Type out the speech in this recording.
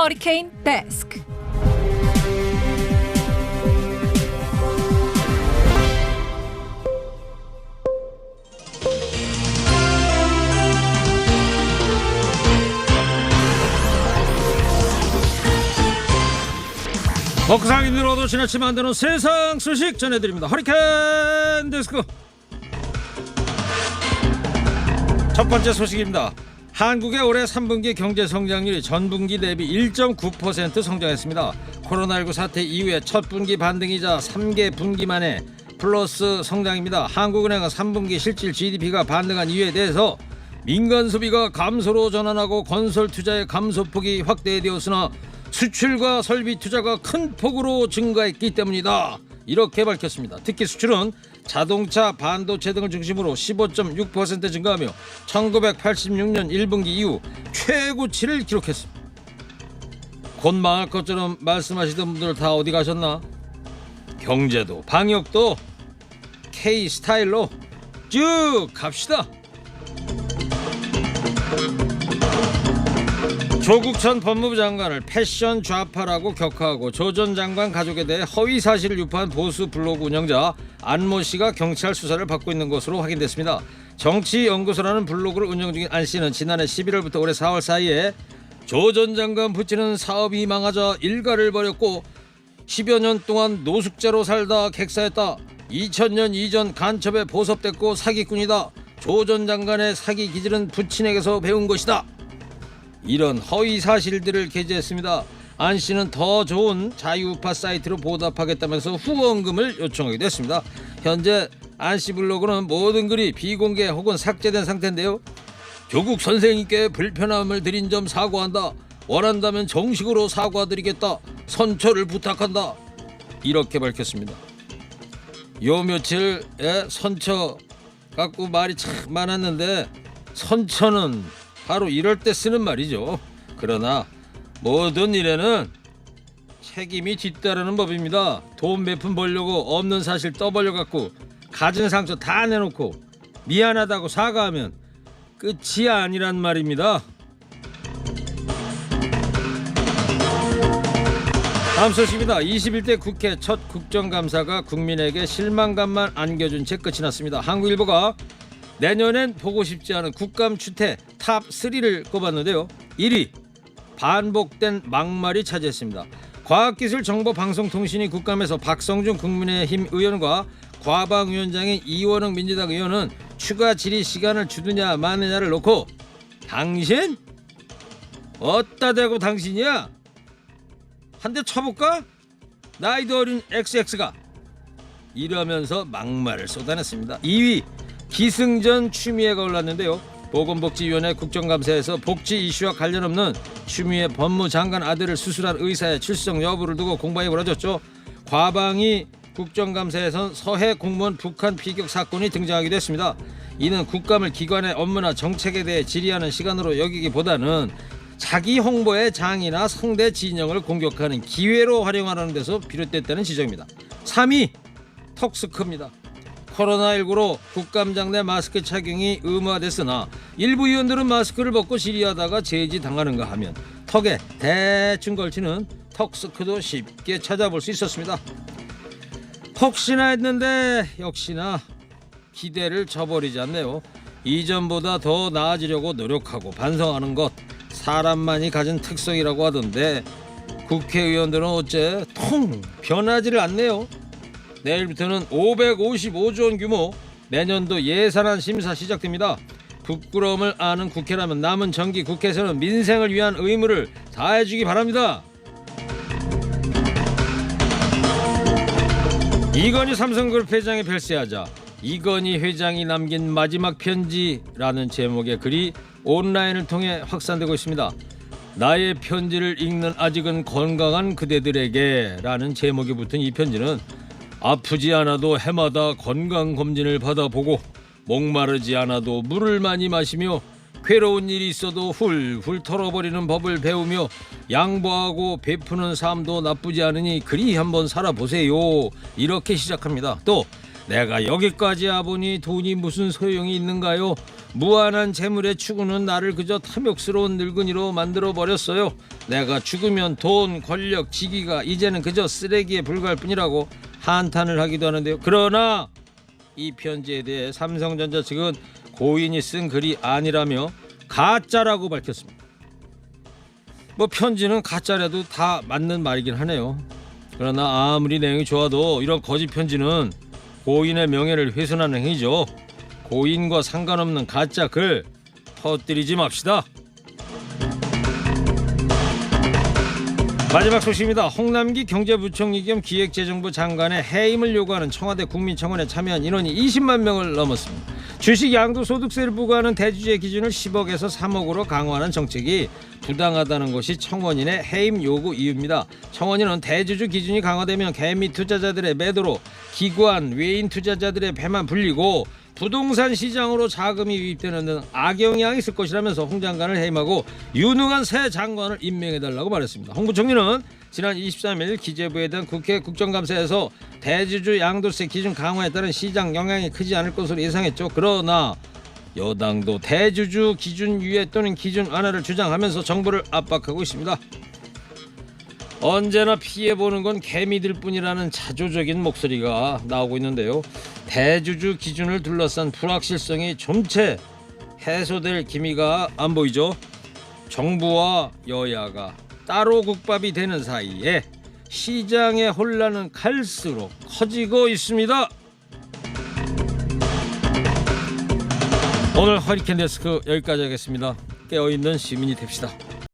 허리케인 데스크. 먹상 인으로도 지나치면 안 되는 세상 소식 전해드립니다. 허리케인 데스크. 첫 번째 소식입니다. 한국의 올해 3분기 경제 성장률이 전분기 대비 1.9% 성장했습니다. 코로나19 사태 이후에 첫 분기 반등이자 3개 분기 만에 플러스 성장입니다. 한국은행은 3분기 실질 GDP가 반등한 이유에 대해서 민간 소비가 감소로 전환하고 건설 투자의 감소폭이 확대되었으나 수출과 설비 투자가 큰 폭으로 증가했기 때문이다. 이렇게 밝혔습니다. 특히 수출은 자동차, 반도체 등을 중심으로 15.6% 증가하며 1986년 1분기 이후 최고치를 기록했습니다. 곧 망할 것처럼 말씀하시던 분들 다 어디 가셨나? 경제도 방역도 K스타일로 쭉 갑시다. 조국 전 법무부 장관을 패션 좌파라고 격하하고 조 전 장관 가족에 대해 허위 사실을 유포한 보수 블로그 운영자 안모 씨가 경찰 수사를 받고 있는 것으로 확인됐습니다. 정치연구소라는 블로그를 운영 중인 안 씨는 지난해 11월부터 올해 4월 사이에 조 전 장관 부친은 사업이 망하자 일가를 벌였고 10여 년 동안 노숙자로 살다 객사했다. 2000년 이전 간첩에 보섭됐고 사기꾼이다. 조 전 장관의 사기 기질은 부친에게서 배운 것이다. 이런 허위 사실들을 게재했습니다. 안 씨는 더 좋은 자유우파 사이트로 보답하겠다면서 후원금을 요청하기도 했습니다. 현재 안 씨 블로그는 모든 글이 비공개 혹은 삭제된 상태인데요. 조국 선생님께 불편함을 드린 점 사과한다. 원한다면 정식으로 사과드리겠다. 선처를 부탁한다. 이렇게 밝혔습니다. 요 며칠에 선처 갖고 말이 참 많았는데 선처는 바로 이럴 때 쓰는 말이죠. 그러나 모든 일에는 책임이 뒤따르는 법입니다. 돈 몇 푼 벌려고 없는 사실 떠벌려갖고 가진 상처 다 내놓고 미안하다고 사과하면 끝이 아니란 말입니다. 다음 소식입니다. 21대 국회 첫 국정감사가 국민에게 실망감만 안겨준 채 끝이 났습니다. 한국일보가 내년엔 보고 싶지 않은 국감 추태 탑3를 꼽았는데요. 1위 반복된 막말이 차지했습니다. 과학기술정보방송통신위 국감에서 박성준 국민의힘 의원과 과방위원장인 이원흥 민주당 의원은 추가 질의 시간을 주느냐 마느냐를 놓고 당신? 어따 대고 당신이야? 한 대 쳐볼까? 나이도 어린 XX가 이러면서 막말을 쏟아냈습니다. 2위 기승전 추미애가 올랐는데요. 보건복지위원회 국정감사에서 복지 이슈와 관련 없는 추미애 법무장관 아들을 수술한 의사의 출석 여부를 두고 공방이 벌어졌죠. 과방위 국정감사에선 서해 공무원 북한 피격 사건이 등장하기도 했습니다. 이는 국감을 기관의 업무나 정책에 대해 질의하는 시간으로 여기기보다는 자기 홍보의 장이나 상대 진영을 공격하는 기회로 활용하라는 데서 비롯됐다는 지적입니다. 3위 턱스크입니다. 코로나19로 국감장 내 마스크 착용이 의무화됐으나 일부 의원들은 마스크를 벗고 질의하다가 제지당하는가 하면 턱에 대충 걸치는 턱스크도 쉽게 찾아볼 수 있었습니다. 혹시나 했는데 역시나 기대를 저버리지 않네요. 이전보다 더 나아지려고 노력하고 반성하는 것 사람만이 가진 특성이라고 하던데 국회의원들은 어째 통 변하지를 않네요. 내일부터는 555조 원 규모 내년도 예산안 심사 시작됩니다. 부끄러움을 아는 국회라면 남은 정기 국회에서는 민생을 위한 의무를 다해주기 바랍니다. 이건희 삼성그룹 회장이 별세하자 이건희 회장이 남긴 마지막 편지라는 제목의 글이 온라인을 통해 확산되고 있습니다. 나의 편지를 읽는 아직은 건강한 그대들에게 라는 제목이 붙은 이 편지는 아프지 않아도 해마다 건강검진을 받아보고 목마르지 않아도 물을 많이 마시며 괴로운 일이 있어도 훌훌 털어버리는 법을 배우며 양보하고 베푸는 삶도 나쁘지 않으니 그리 한번 살아보세요. 이렇게 시작합니다. 또 내가 여기까지 와보니 돈이 무슨 소용이 있는가요? 무한한 재물의 추구는 나를 그저 탐욕스러운 늙은이로 만들어 버렸어요. 내가 죽으면 돈, 권력, 직위가 이제는 그저 쓰레기에 불과할 뿐이라고 한탄을 하기도 하는데요. 그러나 이 편지에 대해 삼성전자 측은 고인이 쓴 글이 아니라며 가짜라고 밝혔습니다. 뭐 편지는 가짜라도 다 맞는 말이긴 하네요. 그러나 아무리 내용이 좋아도 이런 거짓 편지는 고인의 명예를 훼손하는 행위죠. 고인과 상관없는 가짜 글 퍼뜨리지 맙시다. 마지막 소식입니다. 홍남기 경제부총리 겸 기획재정부 장관의 해임을 요구하는 청와대 국민청원에 참여한 인원이 20만 명을 넘었습니다. 주식 양도소득세를 부과하는 대주주의 기준을 10억에서 3억으로 강화하는 정책이 부당하다는 것이 청원인의 해임 요구 이유입니다. 청원인은 대주주 기준이 강화되면 개미 투자자들의 매도로 기관, 외인 투자자들의 배만 불리고 부동산 시장으로 자금이 유입되는 등 악영향이 있을 것이라면서 홍 장관을 해임하고 유능한 새 장관을 임명해달라고 말했습니다. 홍 부총리는 지난 23일 기재부에 대한 국회 국정감사에서 대주주 양도세 기준 강화에 따른 시장 영향이 크지 않을 것으로 예상했죠. 그러나 여당도 대주주 기준 유예 또는 기준 완화를 주장하면서 정부를 압박하고 있습니다. 언제나 피해보는 건 개미들 뿐이라는 자조적인 목소리가 나오고 있는데요. 대주주 기준을 둘러싼 불확실성이 좀채 해소될 기미가 안 보이죠. 정부와 여야가 따로 국밥이 되는 사이에 시장의 혼란은 갈수록 커지고 있습니다. 오늘 허리케인 데스크 여기까지 하겠습니다. 깨어있는 시민이 됩시다.